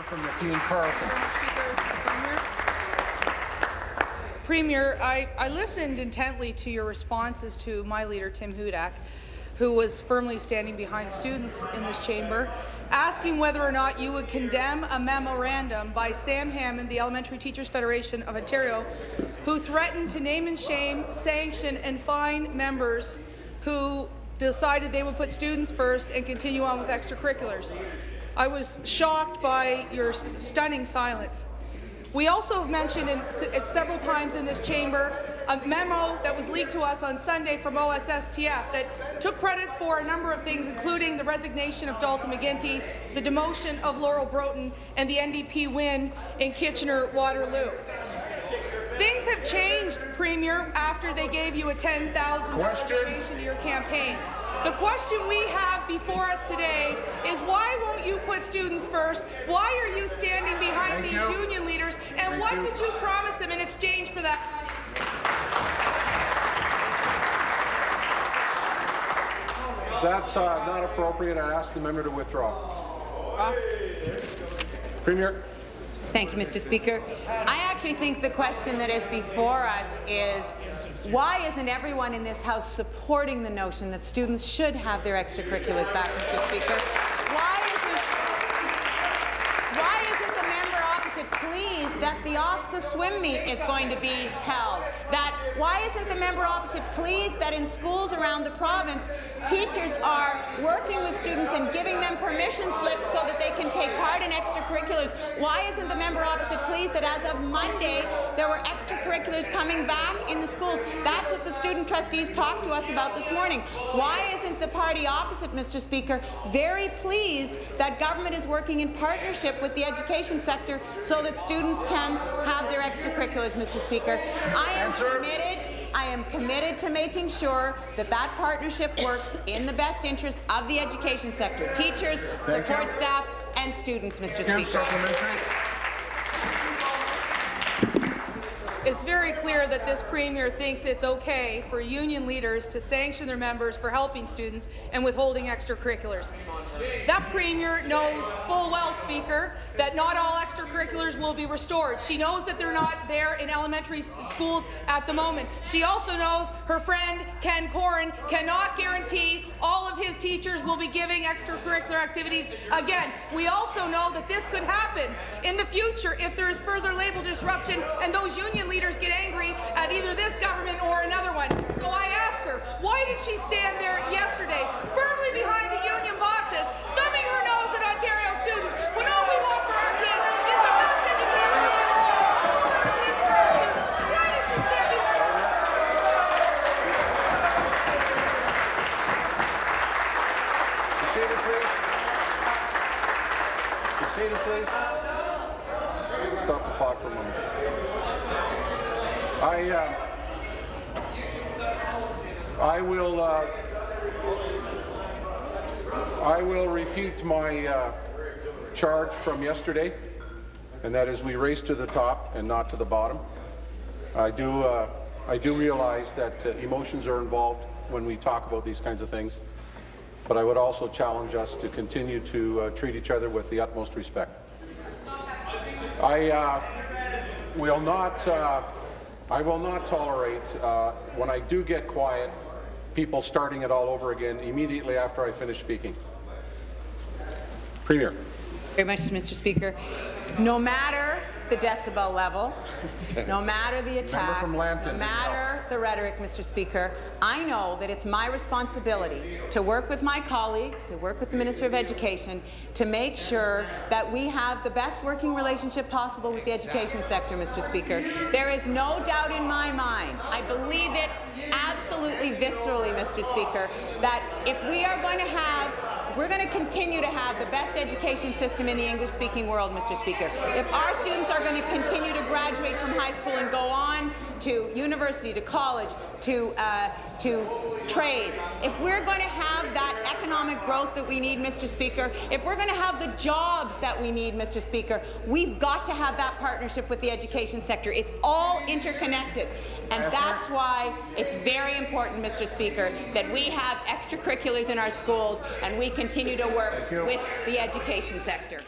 from McLeod Carleton. Premier, I listened intently to your responses to my leader, Tim Hudak, who was firmly standing behind students in this chamber, asking whether or not you would condemn a memorandum by Sam Hammond, the Elementary Teachers Federation of Ontario, who threatened to name and shame, sanction and fine members who decided they would put students first and continue on with extracurriculars. I was shocked by your stunning silence. We also have mentioned several times in this chamber a memo that was leaked to us on Sunday from OSSTF that took credit for a number of things, including the resignation of Dalton McGuinty, the demotion of Laurel Broughton, and the NDP win in Kitchener-Waterloo. Things have changed, Premier, after they gave you a $10,000 donation to your campaign. The question we have before us today is why won't you put students first? Why are you standing behind these union leaders? And what did you promise them in exchange for that? That's not appropriate. I ask the member to withdraw. Premier. Thank you, Mr. Speaker. I actually think the question that is before us is, why isn't everyone in this House supporting the notion that students should have their extracurriculars back, Mr. Speaker? Why isn't the member opposite pleased that the Office of Swim Meet is going to be held? Why isn't the member opposite pleased that in schools around the province, teachers are working with students and giving them permission slips so that they can take part in extracurriculars? Why isn't the member opposite pleased that as of Monday there were extracurriculars coming back in the schools? That's what the student trustees talked to us about this morning. Why isn't the party opposite, Mr. Speaker, very pleased that government is working in partnership with the education sector so that students can have their extracurriculars, Mr. Speaker? I am committed to making sure that that partnership works in the best interest of the education sector, teachers, support staff, and students, Mr. Speaker. It's very clear that this Premier thinks it's okay for union leaders to sanction their members for helping students and withholding extracurriculars. That Premier knows full well, Speaker, that not all extracurriculars will be restored. She knows that they're not there in elementary schools at the moment. She also knows her friend Ken Corrin cannot guarantee all of his teachers will be giving extracurricular activities again. We also know that this could happen in the future if there is further labor disruption and those union leaders get angry at either this government or another one. So I ask her, why did she stand there yesterday, firmly behind the union bosses, thumbing her nose at Ontario students, when all we want for our kids is the best education available, full education for our students? Why did she stand behind her? Be seated, please. Be seated, please. Stop the clock for a moment. I will repeat my charge from yesterday, and that is we race to the top and not to the bottom. I do realize that emotions are involved when we talk about these kinds of things, but I would also challenge us to continue to treat each other with the utmost respect. I will not tolerate, when I do get quiet, people starting it all over again immediately after I finish speaking. Premier. Very much, Mr. Speaker. No matter the decibel level, no matter the attack, no matter the rhetoric, Mr. Speaker, I know that it's my responsibility to work with my colleagues, to work with the Minister of Education, to make sure that we have the best working relationship possible with the education sector, Mr. Speaker. There is no doubt in my mind, I believe it absolutely viscerally, Mr. Speaker, that if we are going to have we're going to continue to have the best education system in the English-speaking world, Mr. Speaker. If our students are going to continue to graduate from high school and go on to university, to college, to trades, if we're going to have that economic growth that we need, Mr. Speaker, if we're going to have the jobs that we need, Mr. Speaker, we've got to have that partnership with the education sector. It's all interconnected. And that's why it's very important, Mr. Speaker, that we have extracurriculars in our schools and we continue to work with the education sector.